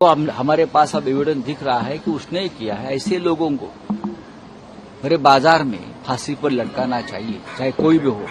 तो हमारे पास अब एविडेंस दिख रहा है कि उसने ही किया है। ऐसे लोगों को मेरे बाजार में फांसी पर लटकाना चाहिए, चाहे कोई भी हो।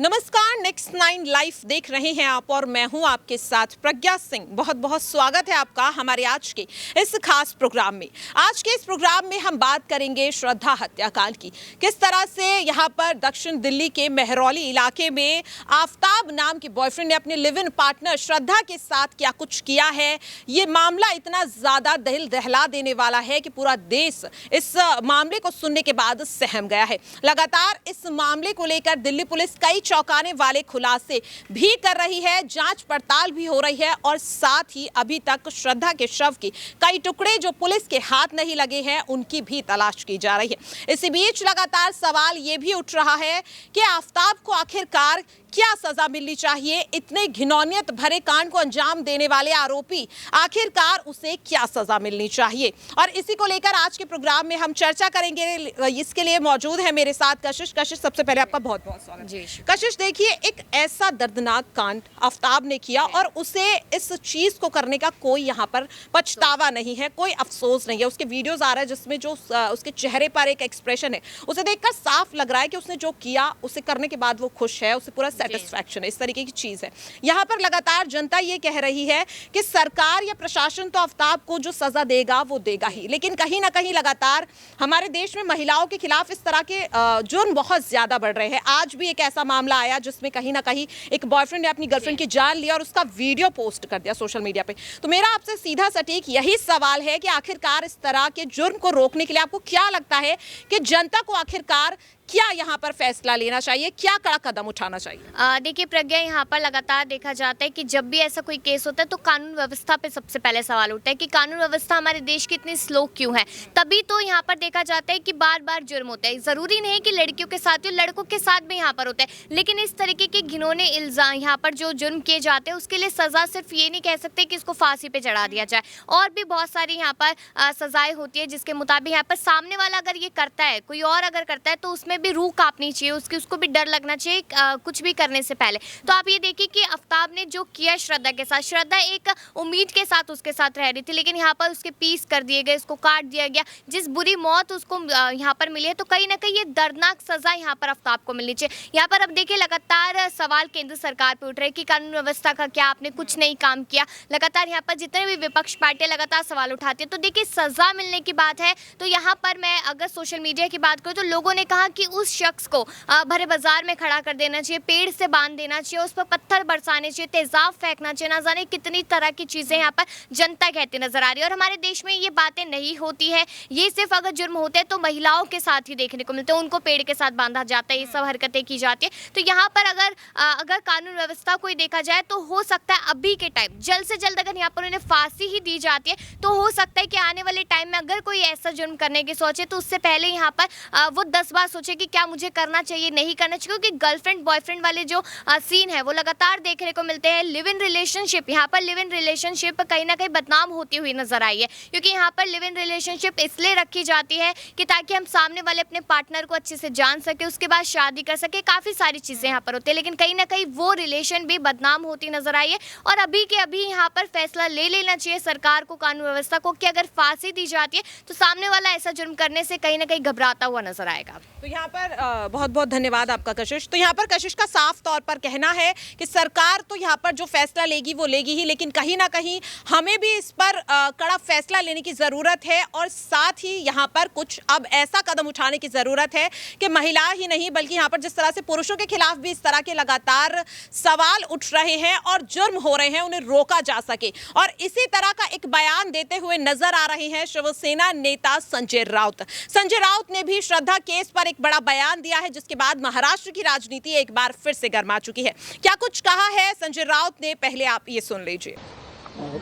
नमस्कार, नेक्स्ट 9 लाइव देख रहे हैं आप और मैं हूं आपके साथ प्रज्ञा सिंह। बहुत बहुत स्वागत है आपका हमारे आज के इस खास प्रोग्राम में। आज के इस प्रोग्राम में हम बात करेंगे श्रद्धा हत्याकांड की। किस तरह से यहां पर दक्षिण दिल्ली के मेहरौली इलाके में आफ्ताब नाम के बॉयफ्रेंड ने अपने लिव इन पार्टनर श्रद्धा के साथ क्या कुछ किया है। ये मामला इतना ज्यादा दिल दहला देने वाला है कि पूरा देश इस मामले को सुनने के बाद सहम गया है। लगातार इस मामले को लेकर दिल्ली पुलिस कई चौंकाने वाले खुलासे भी कर रही है, जांच पड़ताल भी हो रही है और साथ ही अभी तक श्रद्धा के शव के कई टुकड़े जो पुलिस के हाथ नहीं लगे हैं उनकी भी तलाश की जा रही है। इसी बीच लगातार सवाल ये भी उठ रहा है कि आफ्ताब को आखिरकार क्या सजा मिलनी चाहिए। इतने घिनौनियत भरे कांड को अंजाम देने वाले आरोपी आखिरकार उसे क्या सजा मिलनी चाहिए, और इसी को लेकर आज के प्रोग्राम में हम चर्चा करेंगे। इसके लिए मौजूद है मेरे साथ कशिश। कशिश, सबसे पहले आपका बहुत बहुत स्वागत जी। कशिश, देखिए, एक ऐसा दर्दनाक कांड आफ्ताब ने किया और उसे इस चीज को करने का कोई यहाँ पर पछतावा नहीं है, कोई अफसोस नहीं है। उसके वीडियोज आ रहा है जिसमें जो उसके चेहरे पर एक एक्सप्रेशन है, उसे देखकर साफ लग रहा है कि उसने जो किया उसे करने के बाद वो खुश है, उसे पूरा सेटिस्फैक्शन है। इस तरीके की चीज है। यहाँ पर लगातार जनता ये कह रही है कि सरकार या प्रशासन तो आफ्ताब को जो सजा देगा वो देगा ही, लेकिन कहीं ना कहीं लगातार हमारे देश में महिलाओं के खिलाफ इस तरह के जुर्म बहुत ज्यादा बढ़ रहे हैं। आज भी एक ऐसा मामला आया जिसमें कहीं ना कहीं एक बॉयफ्रेंड ने अपनी गर्लफ्रेंड की जान ली और उसका वीडियो पोस्ट कर दिया सोशल मीडिया पे। तो मेरा आपसे सीधा सटीक यही सवाल है कि आखिरकार इस तरह के जुर्म को रोकने के लिए आपको क्या लगता है कि जनता को आखिरकार क्या यहाँ पर फैसला लेना चाहिए, क्या कड़ा कदम उठाना चाहिए? देखिए प्रज्ञा, यहाँ पर लगातार देखा जाता है कि जब भी ऐसा कोई केस होता है तो कानून व्यवस्था पे सबसे पहले सवाल उठता है कि कानून व्यवस्था हमारे देश की इतनी स्लो क्यों है। तभी तो यहाँ पर देखा जाता है कि बार बार जुर्म होता है। ज़रूरी नहीं है कि लड़कियों के साथ, लड़कों के साथ भी यहाँ पर होता है, लेकिन इस तरीके के घिनौने इल्ज़ाम यहाँ पर जो जुर्म किए जाते हैं उसके लिए सज़ा सिर्फ ये नहीं कह सकते कि इसको फांसी पे चढ़ा दिया जाए। और भी बहुत सारी यहाँ पर सज़ाएँ होती है जिसके मुताबिक यहाँ पर सामने वाला अगर ये करता है, कोई और अगर करता है तो उसमें भी रूह कांपनी चाहिए, उसको भी डर लगना चाहिए कुछ भी करने से पहले। तो आप ये देखिए कि आफ्ताब ने जो किया श्रद्धा के साथ, श्रद्धा एक उम्मीद के साथ उसके साथ रह रही थी, लेकिन यहाँ पर उसके पीस कर दिए गए, उसको काट दिया गया। जिस बुरी मौत उसको यहाँ पर मिली है, तो कहीं ना कहीं ये दर्दनाक सजा यहाँ पर आफ्ताब को मिलनी चाहिए। यहाँ पर अब देखिए लगातार सवाल केंद्र सरकार पे उठ रहे हैं कि कानून व्यवस्था का क्या, आपने कुछ नहीं काम किया। लगातार यहाँ पर जितने भी विपक्ष पार्टियां लगातार सवाल उठाती है। तो देखिए, सजा मिलने की बात है तो यहाँ पर मैं अगर सोशल मीडिया की बात करूँ तो लोगों ने कहा कि उस शख्स को भरे बाजार में खड़ा कर देना चाहिए, पेड़ से बांध देना चाहिए, उस पर पत्थर बरसाने चाहिए, तेजाब फेंकना चाहिए। ना जाने कितनी तरह की चीज़ें यहाँ पर जनता कहती नजर आ रही है। और हमारे देश में ये बातें नहीं होती है। ये सिर्फ अगर जुर्म होते हैं तो महिलाओं के साथ ही देखने को मिलते हैं, उनको पेड़ के साथ बांधा जाता है, ये सब हरकतें की जाती है। तो यहाँ पर अगर कानून व्यवस्था को देखा जाए तो हो सकता है अभी के टाइम जल्द से जल्द अगर यहाँ पर उन्हें फांसी ही दी जाती है तो हो सकता है कि आने वाले टाइम में अगर कोई ऐसा जुर्म करने की सोचे तो उससे पहले यहाँ पर वो 10 बार सोचे कि क्या मुझे करना चाहिए, नहीं करना चाहिए। क्योंकि गर्लफ्रेंड बॉयफ्रेंड वाले जो सीन है वो लगातार देखने को मिलते हैं। लिव इन रिलेशनशिप, यहाँ पर लिव इन रिलेशनशिप कहीं ना कहीं बदनाम होती हुई नजर आई है, क्योंकि यहाँ पर लिव इन रिलेशनशिप इसलिए रखी जाती है कि ताकि हम सामने वाले अपने पार्टनर को अच्छे से जान सके, उसके बाद शादी कर सके। काफ़ी सारी चीज़ें यहाँ पर होती है, लेकिन कहीं ना कहीं वो रिलेशन भी बदनाम होती नजर आई है। और अभी के अभी यहाँ पर फैसला ले लेना चाहिए सरकार को, कानून व्यवस्था को, कि अगर फांसी दी जाती है तो सामने वाला ऐसा जुर्म करने से कहीं ना कहीं घबराता हुआ नजर आएगा। तो यहाँ पर बहुत बहुत धन्यवाद आपका कशिश। तो यहाँ पर कशिश का साफ तौर पर कहना है कि सरकार तो यहाँ पर जो फैसला लेगी वो लेगी ही, लेकिन कहीं ना कहीं हमें भी इस पर कड़ा फैसला लेने की ज़रूरत है। और साथ ही यहाँ पर कुछ अब ऐसा कदम उठाने की ज़रूरत है कि महिला ही नहीं बल्कि यहाँ पर जिस तरह से पुरुषों के खिलाफ भी इस तरह के लगातार सवाल उठ रहे हैं और जुर्म हो रहे हैं, उन्हें रोका जा सके। और इसी तरह का एक बयान देते हुए नजर आ रहे हैं शिवसेना नेता संजय राउत। संजय राउत ने भी श्रद्धा केस पर एक बड़ा बयान दिया है, जिसके बाद महाराष्ट्र की राजनीति एक बार फिर से गर्मा चुकी है। क्या कुछ कहा है संजय राउत ने, पहले आप ये सुन लीजिए।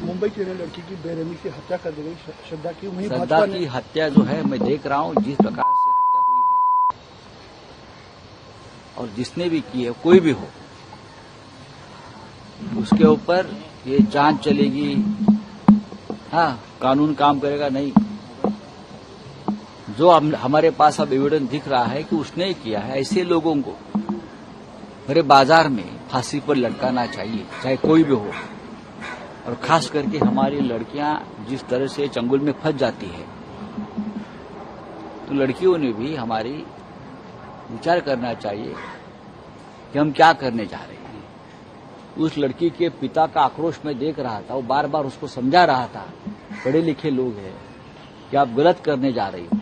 मुंबई की लड़की की बेरहमी से हत्या कर दी गई श्रद्धा की। श्रद्धा की हत्या जो है मैं देख रहा हूँ जिस प्रकार से हत्या हुई है, और जिसने भी की है कोई भी हो उसके ऊपर ये जांच चलेगी। हाँ, कानून काम करेगा नहीं। जो हमारे पास अब एविडेंस दिख रहा है कि उसने ही किया है, ऐसे लोगों को मेरे बाजार में फांसी पर लटकाना चाहिए, चाहे कोई भी हो। और खास करके हमारी लड़कियां जिस तरह से चंगुल में फंस जाती है, तो लड़कियों ने भी हमारी विचार करना चाहिए कि हम क्या करने जा रहे हैं। उस लड़की के पिता का आक्रोश मैं देख रहा था, वो बार बार उसको समझा रहा था, पढ़े लिखे लोग हैं कि आप गलत करने जा रही हो,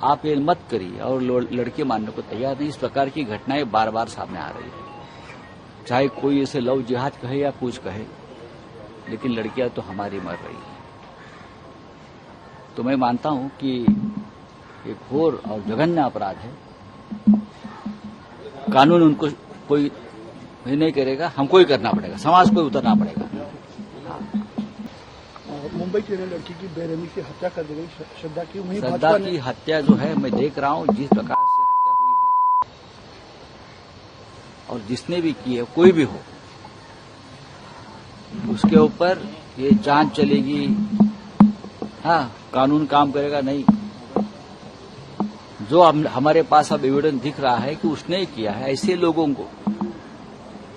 आप ये मत करिए। और लड़के मानने को तैयार नहीं। इस प्रकार की घटनाएं बार बार सामने आ रही है, चाहे कोई इसे लव जिहाद कहे या कुछ कहे, लेकिन लड़कियां तो हमारी मर रही है। तो मैं मानता हूं कि एक घोर और जघन्य अपराध है। कानून उनको कोई नहीं करेगा, हमको ही करना पड़ेगा, समाज को ही उतरना पड़ेगा। मुंबई की लड़की की बेरहमी से हत्या कर दी गई श्रद्धा की। वहीं श्रद्धा भाजपा की ने हत्या जो है मैं देख रहा हूं, जिस प्रकार से हत्या हुई है, और जिसने भी की है, कोई भी हो, उसके ऊपर ये जांच चलेगी। हाँ, कानून काम करेगा नहीं। जो हमारे पास अब एविडेंस दिख रहा है कि उसने ही किया है, ऐसे लोगों को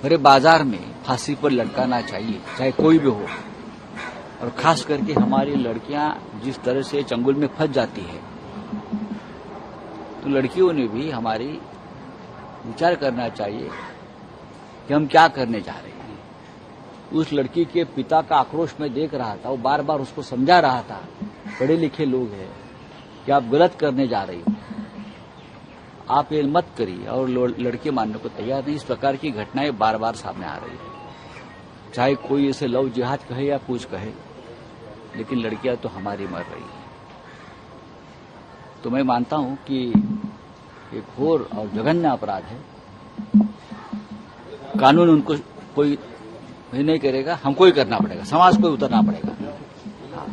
मेरे बाजार में फांसी पर लटकाना चाहिए, चाहे कोई भी हो। और खास करके हमारी लड़कियां जिस तरह से चंगुल में फंस जाती है, तो लड़कियों ने भी हमारी विचार करना चाहिए कि हम क्या करने जा रहे हैं। उस लड़की के पिता का आक्रोश मैं देख रहा था, वो बार बार उसको समझा रहा था, पढ़े लिखे लोग हैं कि आप गलत करने जा रही हो, आप ये मत करिए। और लड़के मानने को तैयार नहीं। इस प्रकार की घटनाएं बार बार सामने आ रही है, चाहे कोई इसे लव जिहाद कहे या कुछ कहे, लेकिन लड़कियां तो हमारी मर रही है। तो मैं मानता हूं कि एक घोर और जघन्य अपराध है। कानून उनको कोई नहीं करेगा, हमको ही करना पड़ेगा, समाज को ही उतरना पड़ेगा। हाँ,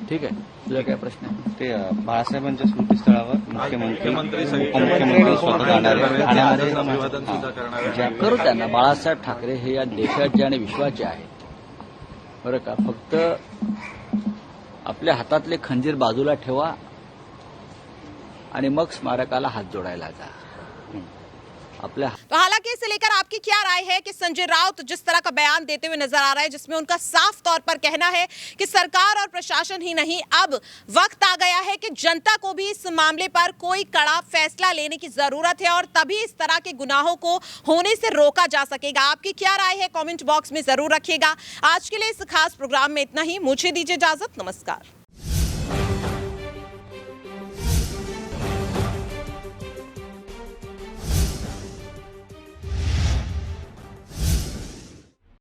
ठीक है। तुझा काय प्रश्न आहे? ते बाळासाहेबांच्या स्मृतीस्थळावर मुख्यमंत्री उपमुख्यमंत्री स्वतः जाणार आहे ठाण्यामध्ये करू त्यांना. बाळासाहेब ठाकरे हे या देशाचे आणि विश्वाचे आहेत, बरं का. फक्त आपल्या हातातले खंजीर बाजूला ठेवा आणि मग स्मारकाला हात जोडायला जा. आपल्या तो हालांकि इसे लेकर आपकी क्या राय है कि संजय राउत जिस तरह का बयान देते हुए नजर आ रहा है, जिसमें उनका साफ तौर पर कहना है कि सरकार और प्रशासन ही नहीं, अब वक्त आ गया है कि जनता को भी इस मामले पर कोई कड़ा फैसला लेने की जरूरत है, और तभी इस तरह के गुनाहों को होने से रोका जा सकेगा। आपकी क्या राय है कमेंट बॉक्स में जरूर रखिएगा। आज के लिए इस खास प्रोग्राम में इतना ही। मुझे दीजिए इजाजत। नमस्कार।